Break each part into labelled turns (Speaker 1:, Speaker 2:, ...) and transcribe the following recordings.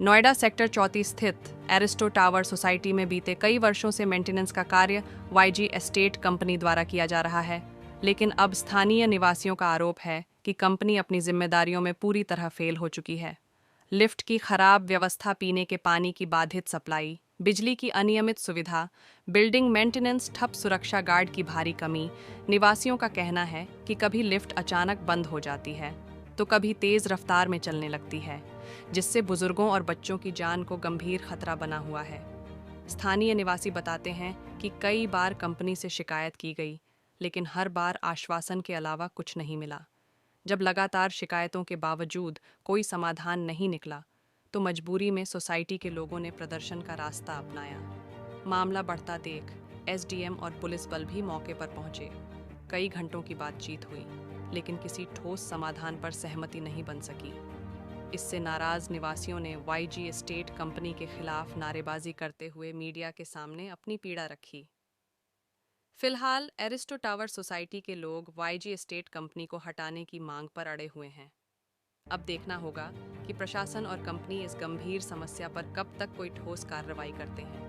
Speaker 1: Noida sector 34 स्थित Aristo tower society में बीते कई वर्षों से मेंटेनेंस का कार्य वाईजी एस्टेट कंपनी द्वारा किया जा रहा है, लेकिन अब स्थानीय निवासियों का आरोप है कि कंपनी अपनी जिम्मेदारियों में पूरी तरह फेल हो चुकी है। लिफ्ट की खराब व्यवस्था, पीने के पानी की बाधित सप्लाई, बिजली की अनियमित सुविधा, बिल्डिंग मेंटेनेंस ठप, सुरक्षा गार्ड की भारी कमी। निवासियों का कहना है कि कभी लिफ्ट अचानक बंद हो जाती है तो कभी तेज रफ्तार में चलने लगती है, जिससे बुजुर्गों और बच्चों की जान को गंभीर खतरा बना हुआ है। स्थानीय निवासी बताते हैं कि कई बार कंपनी से शिकायत की गई, लेकिन हर बार आश्वासन के अलावा कुछ नहीं मिला। जब लगातार शिकायतों के बावजूद कोई समाधान नहीं निकला, तो मजबूरी में सोसाइटी के लोगों ने प्रदर्शन का रास्ता अपनाया। मामला बढ़ता देख एसडीएम और पुलिस बल भी मौके पर पहुंचे। कई घंटों की बातचीत हुई, लेकिन किसी ठोस समाधान पर सहमति नहीं बन सकी। इससे नाराज निवासियों ने वाईजी एस्टेट कंपनी के खिलाफ नारेबाजी करते हुए मीडिया के सामने अपनी पीड़ा रखी। फिलहाल एरिस्टो टावर सोसाइटी के लोग वाईजी एस्टेट कंपनी को हटाने की मांग पर अड़े हुए हैं। अब देखना होगा कि प्रशासन और कंपनी इस गंभीर समस्या पर कब तक कोई ठोस कार्रवाई करते हैं।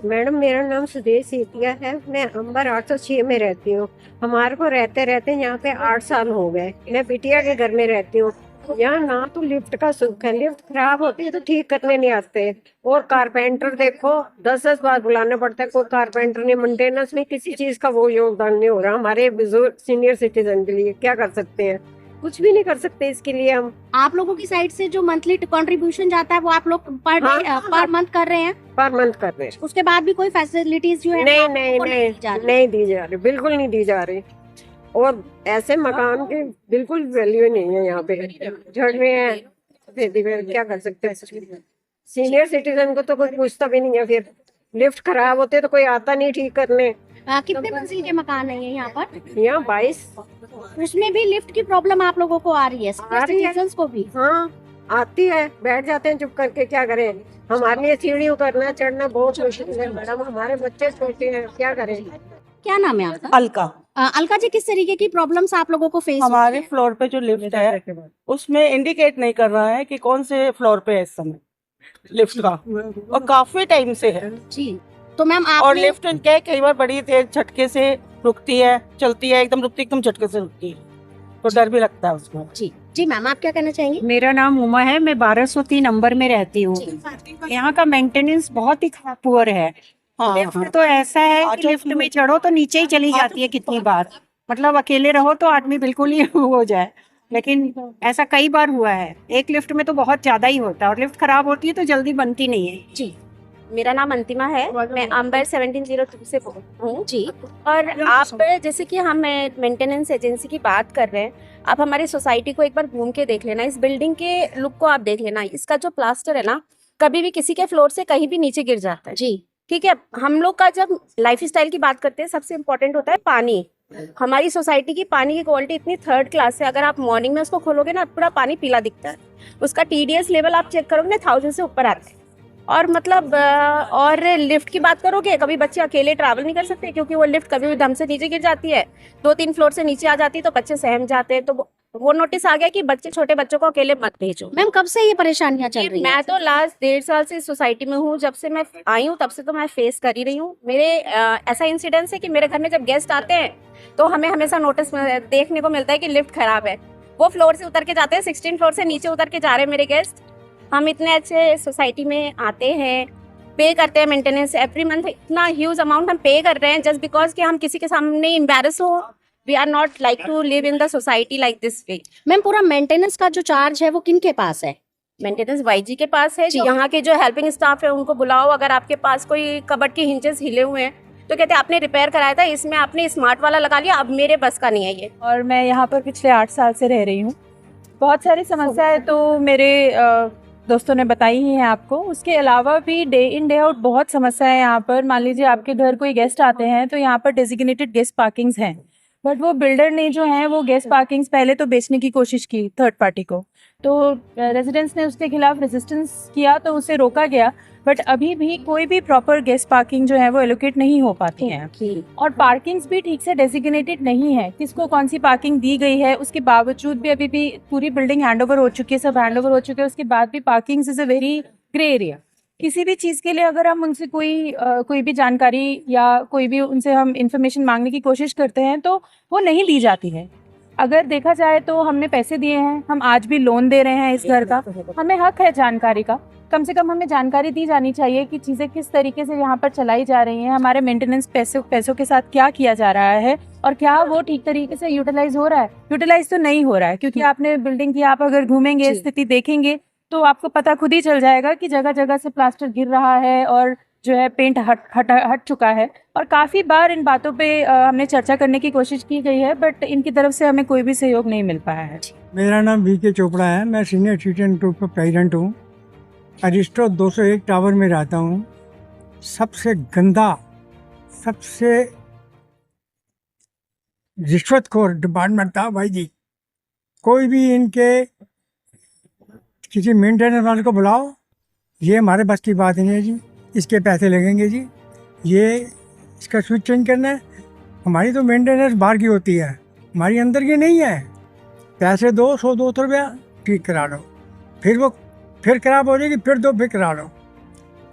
Speaker 2: मैडम, मेरा नाम सुदेश सीतिया है। मैं अंबर 806 में रहती हूँ। हमारे को रहते रहते यहाँ पे 8 साल हो गए। मैं बिटिया के घर में रहती हूँ। यहाँ ना तो लिफ्ट का सुख है, लिफ्ट खराब होती है तो ठीक करने नहीं आते। और कारपेंटर देखो 10-10 बार बुलाना पड़ता है, कोई कारपेंटर नहीं। मेंटेनेंस में किसी चीज का वो योगदान नहीं हो रहा। हमारे बुजुर्ग सीनियर सिटीजन के लिए क्या कर सकते हैं? कुछ भी नहीं कर सकते इसके लिए। हम
Speaker 3: आप लोगों की साइड से जो मंथली कंट्रीब्यूशन जाता है वो आप लोग पर मंथ कर रहे हैं?
Speaker 2: पर मंथ कर रहे हैं।
Speaker 3: उसके बाद भी कोई फैसिलिटीज जो है
Speaker 2: नहीं दी जा रही, बिल्कुल नहीं दी जा रही। और ऐसे मकान के बिल्कुल वैल्यू नहीं है यहाँ पे, झड़ रहे हैं। क्या कर सकते हैं? सीनियर सिटीजन को तो कोई पूछता भी नहीं है। फिर लिफ्ट खराब होते तो कोई आता नहीं ठीक करने।
Speaker 3: कितने मंजिल के मकान है यहाँ पर?
Speaker 2: यहाँ 22।
Speaker 3: उसमें भी लिफ्ट की प्रॉब्लम आप लोगों को आ रही है? सिटीजन्स को भी?
Speaker 2: हाँ आती है, बैठ जाते हैं चुप करके। क्या करें? हमारे लिए सीढ़ी उतरना चढ़ना बहुत मुश्किल है मैडम। हमारे बच्चे छोटे हैं, क्या करें?
Speaker 3: क्या नाम है आपका?
Speaker 4: अलका।
Speaker 3: अलका जी, किस तरीके की प्रॉब्लम्स आप लोगों को फेस?
Speaker 4: हमारे फ्लोर पे जो लिफ्ट है उसमें इंडिकेट नहीं कर रहा है कि कौन से फ्लोर पे है इस समय लिफ्ट का, और काफी टाइम से है
Speaker 3: जी। तो मैम आप
Speaker 4: और लिफ्ट क्या कई बार बड़ी तेज झटके से रुकती है, चलती है, एकदम रुकती, एकदम झटके से रुकती है, तो डर भी लगता है उसमें।
Speaker 3: जी जी मैम, आप क्या कहना चाहेंगी?
Speaker 5: मेरा नाम उमा है। मैं 1203 नंबर में रहती हूँ। यहाँ का मेंटेनेंस बहुत ही पुअर है। लिफ्ट तो ऐसा है कि लिफ्ट में चढ़ो तो नीचे ही चली जाती है कितनी बार। मतलब अकेले रहो तो आदमी बिल्कुल ही हो जाए, लेकिन ऐसा कई बार हुआ है। एक लिफ्ट में तो बहुत ज्यादा ही होता है, और लिफ्ट खराब होती है तो जल्दी बनती नहीं है।
Speaker 3: जी,
Speaker 6: मेरा नाम अंतिमा है। मैं अंबर 1702 से हूँ
Speaker 3: जी।
Speaker 6: और आप जैसे कि हम मेंटेनेंस एजेंसी की बात कर रहे हैं, आप हमारी सोसाइटी को एक बार घूम के देख लेना। इस बिल्डिंग के लुक को आप देख लेना। इसका जो प्लास्टर है ना, कभी भी किसी के फ्लोर से कहीं भी नीचे गिर जाता है।
Speaker 3: जी
Speaker 6: ठीक है। हम लोग का जब लाइफ स्टाइल की बात करते हैं, सबसे इम्पोर्टेंट होता है पानी। हमारी सोसाइटी की पानी की क्वालिटी इतनी थर्ड क्लास है। अगर आप मॉर्निंग में उसको खोलोगे ना, पूरा पानी पीला दिखता है। उसका TDS लेवल आप चेक करोगे ना, 1000 से ऊपर आता है। और मतलब और लिफ्ट की बात करोगे, कभी बच्चे अकेले ट्रैवल नहीं कर सकते, क्योंकि वो लिफ्ट कभी भी दम से नीचे गिर जाती है। 2-3 फ्लोर से नीचे आ जाती है तो बच्चे सहम जाते हैं। तो वो नोटिस आ गया कि बच्चे, छोटे बच्चों को अकेले मत भेजो।
Speaker 3: मैम, कब से ये परेशानियां चल रही हैं?
Speaker 6: मैं तो लास्ट 1.5 साल से इस सोसाइटी में हूँ। जब से मैं आई हूँ तब से तो मैं फेस कर ही रही हूँ। मेरे ऐसा इंसिडेंस है कि मेरे घर में जब गेस्ट आते हैं तो हमें हमेशा नोटिस देखने को मिलता है कि लिफ्ट खराब है। वो फ्लोर से उतर के जाते हैं, 16 फ्लोर से नीचे उतर के जा रहे हैं मेरे गेस्ट। हम इतने अच्छे सोसाइटी में आते हैं, पे करते हैं मेंटेनेंस एवरी मंथ। इतना ह्यूज अमाउंट हम पे कर रहे हैं जस्ट बिकॉज कि हम किसी के सामने एम्बैरस हो। We are not like to live in the society like this way.
Speaker 3: Ma'am, पूरा मेंटेनेंस का जो चार्ज है वो किन के पास है?
Speaker 6: मेंटेनेंस वाईजी के पास है। यहाँ के जो हेल्पिंग स्टाफ है उनको बुलाओ। अगर आपके पास कोई कबर्ड के हिंचेस हिले हुए हैं तो कहते हैं आपने रिपेयर कराया था, इसमें आपने स्मार्ट वाला लगा लिया, अब मेरे बस का नहीं है ये।
Speaker 7: और मैं यहाँ पर पिछले 8 साल से रह रही हूँ। बहुत सारी समस्याएं तो मेरे दोस्तों ने बताई ही हैं आपको। उसके अलावा भी डे इन डे आउट बहुत समस्या है यहाँ पर। मान लीजिए आपके घर कोई गेस्ट आते हैं तो यहाँ पर डेजिग्नेटेड गेस्ट पार्किंग्स हैं, बट वो बिल्डर ने जो है वो गेस्ट पार्किंग्स पहले तो बेचने की कोशिश की थर्ड पार्टी को, तो रेजिडेंट्स ने उसके खिलाफ रेजिस्टेंस किया तो उसे रोका गया। बट अभी भी कोई भी प्रॉपर गेस्ट पार्किंग जो है वो एलोकेट नहीं हो पाती है, और पार्किंग्स भी ठीक से डेजिग्नेटेड नहीं है, किसको कौन सी पार्किंग दी गई है। उसके बावजूद भी अभी भी पूरी बिल्डिंग हैंडओवर हो चुकी है, सब हैंडओवर हो चुके हैं, उसके बाद भी parkings is a very grey area. किसी भी चीज़ के लिए अगर हम उनसे कोई भी जानकारी या कोई भी उनसे हम इंफॉर्मेशन मांगने की कोशिश करते हैं तो वो नहीं दी जाती है। अगर देखा जाए तो हमने पैसे दिए हैं, हम आज भी लोन दे रहे हैं इस घर का, हमें हक है जानकारी का। कम से कम हमें जानकारी दी जानी चाहिए कि चीज़ें किस तरीके से यहाँ पर चलाई जा रही हैं, हमारे मेंटेनेंस पैसों के साथ क्या किया जा रहा है और क्या वो ठीक तरीके से यूटिलाइज हो रहा है। यूटिलाइज तो नहीं हो रहा है, क्योंकि आपने बिल्डिंग की आप अगर घूमेंगे, स्थिति देखेंगे तो आपको पता खुद ही चल जाएगा कि जगह जगह से प्लास्टर गिर रहा है और जो है पेंट हट चुका है। और काफ़ी बार इन बातों पे हमने चर्चा करने की कोशिश की गई है, बट इनकी तरफ से हमें कोई भी सहयोग नहीं मिल पाया है।
Speaker 8: मेरा नाम VK चोपड़ा है, मैं सीनियर सिटीजन ग्रुप का प्रेसिडेंट हूँ। अरिस्टो 201 टावर में रहता हूँ। सबसे गंदा, सबसे रिश्वतखोर डिपार्टमेंट था भाई जी। कोई भी इनके किसी मेंटेनेंस वाले को बुलाओ, ये हमारे बस की बात नहीं है जी, इसके पैसे लगेंगे जी, ये इसका स्विच चेंज करना है। हमारी तो मेंटेनेंस बाहर की होती है, हमारी अंदर की नहीं है। पैसे दो, 100-200 रुपया ठीक करा लो, फिर खराब हो जाएगी, फिर फिर करा लो।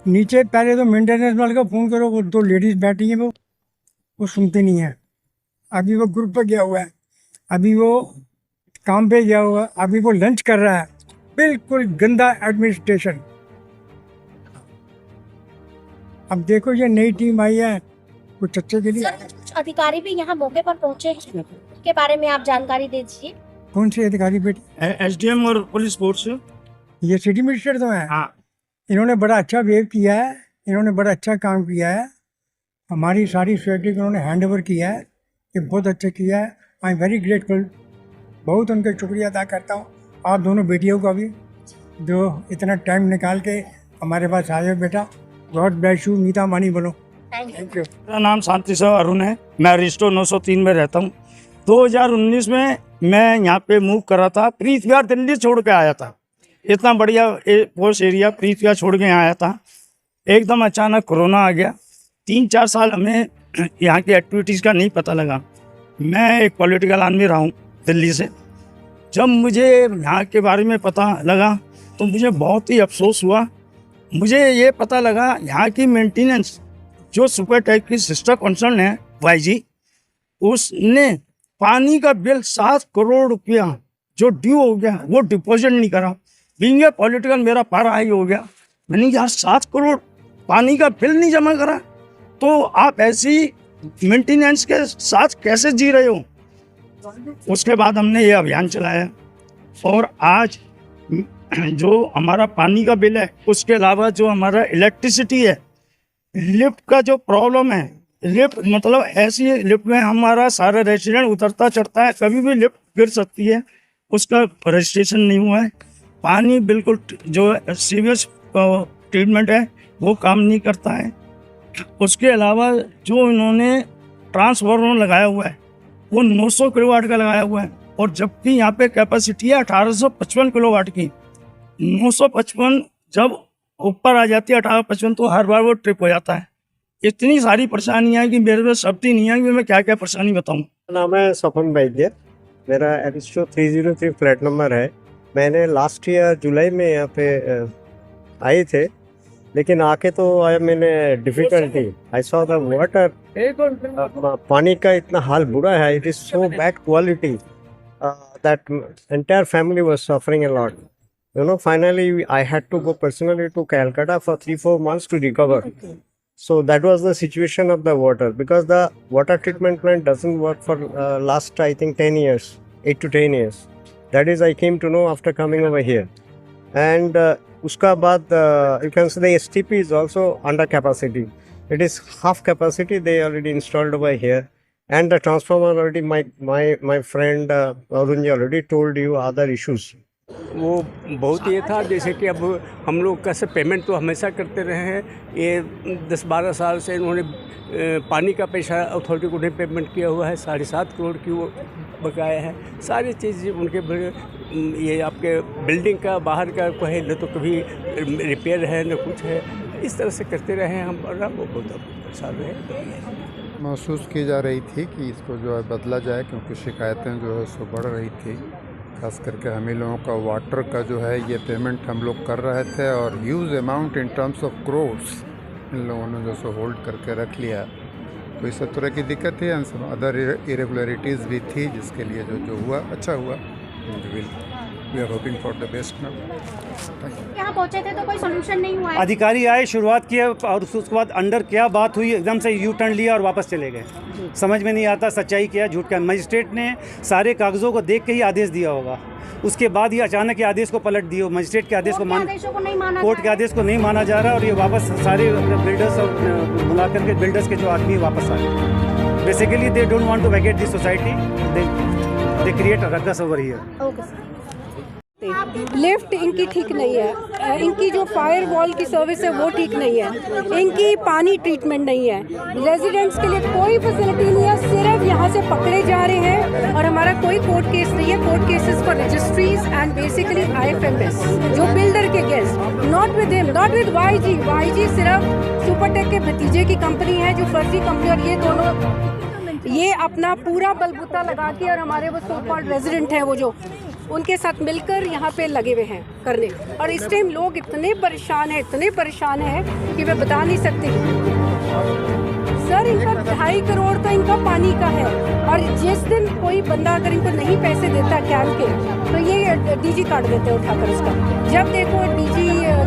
Speaker 8: नीचे पहले तो मेंटेनेंस वाले को फ़ोन करो, वो 2 लेडीज़ बैठी हैं, वो सुनते नहीं है। अभी वो ग्रुप पर गया हुआ है, अभी वो काम पे गया हुआ है, अभी वो लंच कर रहा है। बिल्कुल गंदा एडमिनिस्ट्रेशन। अब देखो ये नई टीम आई है कुछ अच्छे के लिए।
Speaker 3: कुछ अधिकारी भी यहाँ मौके पर पहुँचे हैं, के बारे में आप जानकारी दे दीजिए।
Speaker 8: कौन से अधिकारी बेटी?
Speaker 9: SDM और पुलिस फोर्स।
Speaker 8: ये सिटी मिनिस्टर तो है।
Speaker 9: हाँ,
Speaker 8: इन्होंने बड़ा अच्छा बिहेव किया है, इन्होंने बड़ा अच्छा काम किया है। हमारी सारी सोसाइटी को उन्होंने हैंड ओवर किया है, ये बहुत अच्छा किया है। आई एम वेरी ग्रेटफुल, बहुत उनका शुक्रिया अदा करता हूँ। आप दोनों बेटियों का भी, जो इतना टाइम निकाल के हमारे पास आए हो बेटा। गॉड ब्लेस यू, नीता मानी बोलो। Thank you.
Speaker 9: मेरा नाम शांति साहब अरुण है, मैं अरिस्टो 903 में रहता हूँ। 2019 में मैं यहाँ पे मूव करा था, प्रीत विहार दिल्ली छोड़ के आया था। इतना बढ़िया पोस्ट एरिया प्रीत विहार छोड़ के यहाँ आया था। एकदम अचानक कोरोना आ गया। 3-4 साल हमें यहाँ की एक्टिविटीज़ का नहीं पता लगा। मैं एक पॉलिटिकल आदमी रहा हूँ दिल्ली से। जब मुझे यहाँ के बारे में पता लगा तो मुझे बहुत ही अफसोस हुआ। मुझे ये पता लगा यहाँ की मेंटेनेंस जो सुपर टैक्स की सिस्टर कंसर्न है YG, उसने पानी का बिल 7 करोड़ रुपया जो ड्यू हो गया वो डिपॉजिट नहीं करा। बीइंग ए पॉलिटिकल मेरा पारा हाई हो गया। मैंने यार 7 करोड़ पानी का बिल नहीं जमा करा, तो आप ऐसी मेंटेनेंस के साथ कैसे जी रहे हो। उसके बाद हमने ये अभियान चलाया और आज जो हमारा पानी का बिल है, उसके अलावा जो हमारा इलेक्ट्रिसिटी है, लिफ्ट का जो प्रॉब्लम है, लिफ्ट मतलब ऐसी लिफ्ट में हमारा सारा रेजिडेंट उतरता चढ़ता है, कभी भी लिफ्ट गिर सकती है, उसका रजिस्ट्रेशन नहीं हुआ है। पानी बिल्कुल जो सीवियस ट्रीटमेंट है वो काम नहीं करता है। उसके अलावा जो इन्होंने ट्रांसफार्मर लगाया हुआ है वो 900 किलोवाट का लगाया हुआ है, और जबकि यहाँ पे कैपेसिटी है 1855 किलोवाट की। 955 जब ऊपर आ जाती है 1855 तो हर बार वो ट्रिप हो जाता है। इतनी सारी परेशानियाँ हैं कि मेरे पास शब्द ही नहीं है कि मैं क्या क्या परेशानी बताऊँ।
Speaker 10: नाम है सपन वैद्य, मेरा एरिस्टो 303 फ्लैट नंबर है। मैंने लास्ट ईयर जुलाई में यहाँ पे आए थे, लेकिन आके तो आया मैंने difficulty. I saw the water, पानी का इतना हाल बुरा है, it is so bad quality that entire family was suffering a lot. You know, finally I had to go personally to Calcutta for 3-4 months to recover. So that was the situation of the water, because the water treatment plant doesn't work for last I think 10 years, 8 to 10 years. That is I came to know after coming over here. And uska baad you can say the STP is also under capacity. It is half capacity they already installed over here. And the transformer already my friend Arun already told you other issues.
Speaker 11: वो बहुत ये था जैसे कि अब हम लोग कैसे पेमेंट तो हमेशा करते रहे हैं। ये 10-12 साल से इन्होंने पानी का पैसा अथॉरिटी को उन्हें पेमेंट किया हुआ है। 7.5 करोड़ की वो बकाया है। सारी चीज़ उनके ये आपके बिल्डिंग का बाहर का कोई न तो कभी रिपेयर है न कुछ है, इस तरह से करते रहे हम, और वो बहुत परेशान रहे।
Speaker 12: महसूस की जा रही थी कि इसको जो है बदला जाए, क्योंकि शिकायतें जो है सो बढ़ रही थी। खास करके हम ही लोगों का वाटर का जो है ये पेमेंट हम लोग कर रहे थे और huge amount in terms of crores इन लोगों ने जो सो होल्ड करके रख लिया, तो इस तरह की दिक्कत थी एंड सम अदर इरेगुलरिटीज़ भी थी, जिसके लिए जो हुआ अच्छा हुआ। We are hoping for the best now.
Speaker 3: यहाँ पहुँचे थे तो कोई सोल्यूशन नहीं हुआ है।
Speaker 13: अधिकारी आए, शुरुआत किया और उसके बाद अंडर क्या बात हुई, एकदम से यू टर्न लिया और वापस चले गए। समझ में नहीं आता सच्चाई क्या झूठ क्या। मजिस्ट्रेट ने सारे कागज़ों को देख के ही आदेश दिया होगा, उसके बाद ही अचानक ये आदेश को पलट दिया। मजिस्ट्रेट के आदेश को कोर्ट के आदेश को नहीं माना जा रहा और ये वापस सारे बिल्डर्स और बुला करके बिल्डर्स के जो आदमी वापस आ गए। Basically they don't want to vacate this society, they create a ruckus over here.
Speaker 2: Lift इनकी ठीक नहीं है, इनकी जो फायर वॉल की सर्विस है वो ठीक नहीं है, इनकी पानी ट्रीटमेंट नहीं है, रेजिडेंट्स के लिए कोई फैसिलिटी नहीं है, सिर्फ यहाँ से पकड़े जा रहे हैं और हमारा कोई कोर्ट केस नहीं है। Court cases for registries and basically IFMS जो बिल्डर के guest, not with him, not with YG सिर्फ सुपरटेक के भतीजे की कंपनी है जो फर्जी कंपनी, और ये दोनों ये अपना पूरा बलबूता लगा के और हमारे वो सो कॉल्ड रेजिडेंट हैं वो जो उनके साथ मिलकर यहाँ पे लगे हुए हैं करने। और इस टाइम लोग इतने परेशान हैं कि मैं बता नहीं सकती। सर इनका 2.5 करोड़ तो इनका पानी का है, और जिस दिन कोई बंदा अगर इनको नहीं पैसे देता कैंप के तो ये DG काट देते हैं उठाकर उसका। जब देखो DG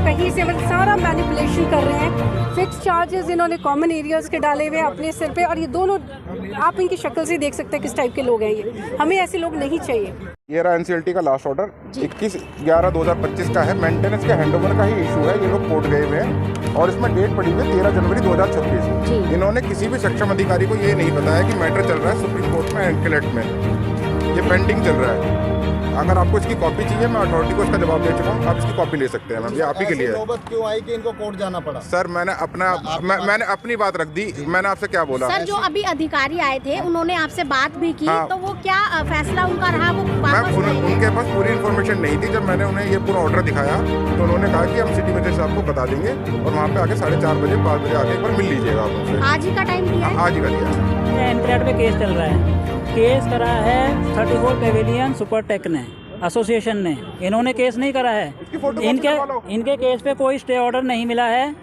Speaker 2: कहीं से मतलब सारा मैनिपुलेशन कर रहे हैं। फिक्स चार्जेस इन्होंने कॉमन एरियाज के डाले हुए अपने सिर पे, और ये दोनों आप इनकी शक्ल से देख सकते हैं किस टाइप के लोग हैं ये। हमें ऐसे लोग नहीं चाहिए।
Speaker 14: ये रहा NCLT का लास्ट ऑर्डर 21/11/2025 का है। मेंटेनेंस के हैंडओवर का ही इशू है, ये लोग कोर्ट गए हुए हैं और इसमें डेट पड़ी हुई है 13 जनवरी 2026। इन्होंने किसी भी सक्षम अधिकारी को ये नहीं बताया कि मैटर चल रहा है सुप्रीम कोर्ट में एनकेलेट में, ये पेंडिंग चल रहा है। अगर आपको इसकी कॉपी चाहिए मैं अथॉरिटी को इसका जवाब दे चुका हूँ, आप इसकी कॉपी ले सकते हैं मैम, ये आप ही के लिए है।
Speaker 15: नौबत क्यों आई कि इनको कोर्ट जाना पड़ा?
Speaker 14: सर मैंने अपनी बात रख दी। मैंने आपसे क्या बोला?
Speaker 3: सर जो अभी अधिकारी आए थे उन्होंने आपसे बात भी की, तो वो क्या फैसला उनका रहा? वो
Speaker 14: उनके पास पूरी इन्फॉर्मेशन नहीं थी। जब मैंने उन्हें ये पूरा ऑर्डर दिखाया तो उन्होंने कहा कि हम सिटी मजिस्ट्रेट साहब को बता देंगे और वहाँ पे आके 4:30 बजे 5 बजे आके एक बार मिल लीजिएगा आप उनसे।
Speaker 3: आज ही का टाइम दिया है?
Speaker 14: आज ही का दिया है।
Speaker 16: एनक्लेट में केस चल रहा है, केस करा है 34 पेविलियन सुपरटेक ने, एसोसिएशन ने। इन्होंने केस नहीं करा है, इनके केस पे कोई स्टे ऑर्डर नहीं मिला है,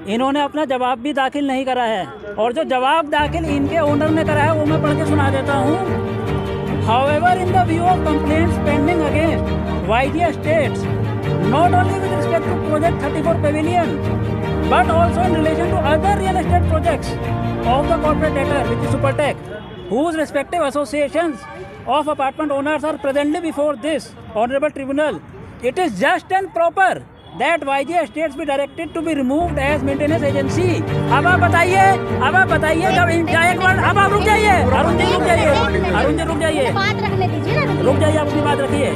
Speaker 16: इन्होंने अपना जवाब भी दाखिल नहीं करा है, और जो जवाब दाखिल इनके ओनर ने करा है वो मैं पढ़ के सुना देता हूँ। However in the view of complaints pending against YG Estates, not only with respect to project 34 pavilion but also in relation to other real estate projects of the corporate debtor which is Supertech, whose respective associations of apartment owners are presently before this honorable tribunal, it is just and proper that YG Estates be directed to be removed as maintenance agency। अब आप बताइए जब एक बार अब आप रुक जाइए, अरुण जी रुक जाइए, रुक जाइए, अपनी बात रखिए।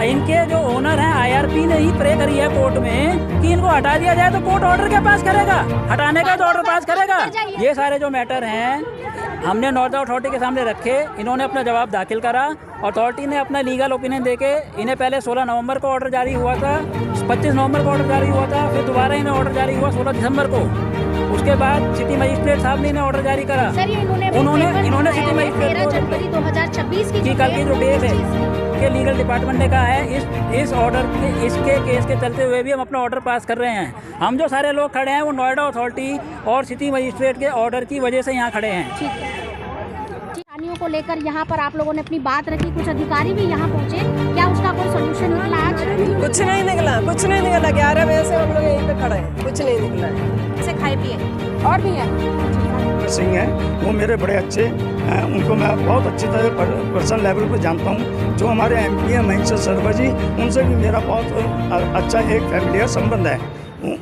Speaker 16: इनके जो ओनर हैं IRP ने ही प्रे करी है कोर्ट में कि इनको हटा दिया जाए, तो कोर्ट ऑर्डर क्या पास करेगा? हटाने का तो ऑर्डर पास करेगा। ये सारे जो मैटर हैं हमने नॉर्थ अथॉरिटी के सामने रखे, इन्होंने अपना जवाब दाखिल करा, अथॉरिटी ने अपना लीगल ओपिनियन देके इन्हें पहले 16 नवंबर को ऑर्डर जारी हुआ था, 25 नवंबर को ऑर्डर जारी हुआ था, फिर दोबारा इन्हें ऑर्डर जारी हुआ 16 दिसंबर को। उसके बाद सिटी मजिस्ट्रेट साहब ने इन्हें ऑर्डर जारी करा। इन्होंने सिटी मजिस्ट्रेट
Speaker 3: 13 जनवरी 2026
Speaker 16: की कल की जो डेट है के लीगल डिपार्टमेंट ने कहा है इस ऑर्डर के इसके केस के चलते हुए भी हम अपना ऑर्डर पास कर रहे हैं। हम जो सारे लोग खड़े हैं वो नोएडा अथॉरिटी और सिटी मजिस्ट्रेट के ऑर्डर की वजह से यहाँ खड़े हैं।
Speaker 3: पानियों को लेकर यहाँ पर आप लोगों ने अपनी बात रखी, कुछ अधिकारी भी यहाँ पहुँचे, क्या उसका कोई सोल्यूशन निकला आज?
Speaker 17: कुछ नहीं निकला 11 बजे से हम लोग यहीं पे खड़े हैं, कुछ नहीं निकला है।
Speaker 3: से खाए पिए और भी है
Speaker 9: सिंह हैं, वो मेरे बड़े अच्छे, उनको मैं बहुत अच्छी तरह पर्सनल लेवल पर जानता हूँ। जो हमारे MP हैं महेंद्र शर्मा जी, उनसे भी मेरा बहुत अच्छा एक फैमिलियर संबंध है।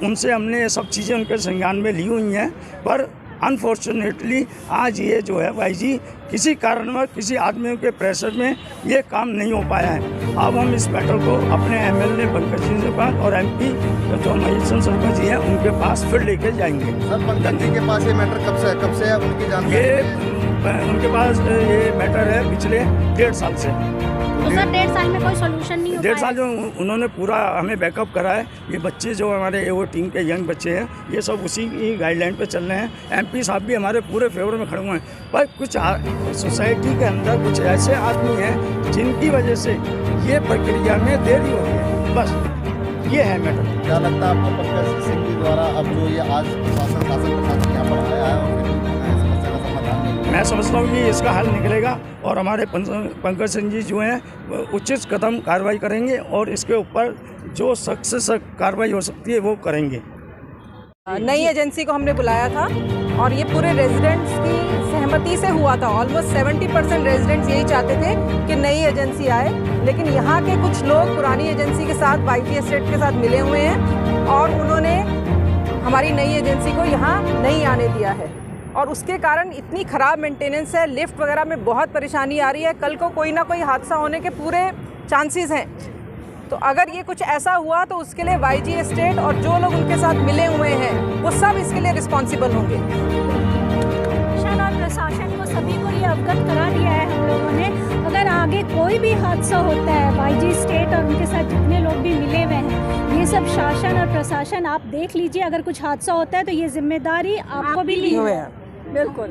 Speaker 9: उनसे हमने ये सब चीज़ें उनके संज्ञान में ली हुई हैं, पर अनफॉर्चुनेटली आज ये जो है YG किसी कारणवश किसी आदमी के प्रेशर में ये काम नहीं हो पाया है। अब हम इस मैटर को अपने MLA पंकज जी के पास और MP जो महेंद्र शर्मा जी हैं उनके पास फिर लेके जाएंगे।
Speaker 15: सर पंकज जी के पास ये मैटर कब से है उनकी जानकारी?
Speaker 9: ये उनके पास ये मैटर है पिछले 1.5 साल से।
Speaker 3: तो सर 1.5 साल में कोई सोल्यूशन नहीं हो पाया?
Speaker 9: 1.5 साल जो उन्होंने पूरा हमें बैकअप करा है, ये बच्चे जो हमारे वो टीम के यंग बच्चे हैं, ये सब उसी की गाइडलाइन पे चल रहे हैं। एमपी साहब भी हमारे पूरे फेवर में खड़े हुए हैं, पर कुछ सोसाइटी के अंदर कुछ ऐसे आदमी हैं जिनकी वजह से ये प्रक्रिया में देरी हो रही है, बस ये है मैटर।
Speaker 15: क्या लगता है आपको पंकज सिंह जी द्वारा अब जो ये आज शासन यहाँ पर आया है और फिर समस्या का समाधान नहीं,
Speaker 9: मैं समझता हूँ कि इसका हल निकलेगा और हमारे पंकज सिंह जी जो हैं उचित कदम कार्रवाई करेंगे और इसके ऊपर जो सख्त से सख्त कार्रवाई हो सकती है वो करेंगे।
Speaker 17: नई एजेंसी को हमने बुलाया था और ये पूरे रेजिडेंट्स की सहमति से हुआ था। ऑलमोस्ट 70% रेजिडेंट्स यही चाहते थे कि नई एजेंसी आए, लेकिन यहाँ के कुछ लोग पुरानी एजेंसी के साथ YG एस्टेट के साथ मिले हुए हैं और उन्होंने हमारी नई एजेंसी को यहाँ नहीं आने दिया है और उसके कारण इतनी ख़राब मेंटेनेंस है, लिफ्ट वगैरह में बहुत परेशानी आ रही है। कल को कोई ना कोई हादसा होने के पूरे चांसेस हैं। तो अगर ये कुछ ऐसा हुआ तो उसके लिए YG एस्टेट और जो लोग उनके साथ मिले हुए हैं वो सब इसके लिए रिस्पॉन्सिबल होंगे।
Speaker 3: शासन और प्रशासन को सभी को ये अवगत करा दिया है हम लोगों ने। अगर आगे कोई भी हादसा होता है, YG एस्टेट और उनके साथ जितने लोग भी मिले हुए हैं, ये सब शासन और प्रशासन आप देख लीजिए, अगर कुछ हादसा होता है तो ये जिम्मेदारी आपको भी ली है।
Speaker 17: बिल्कुल।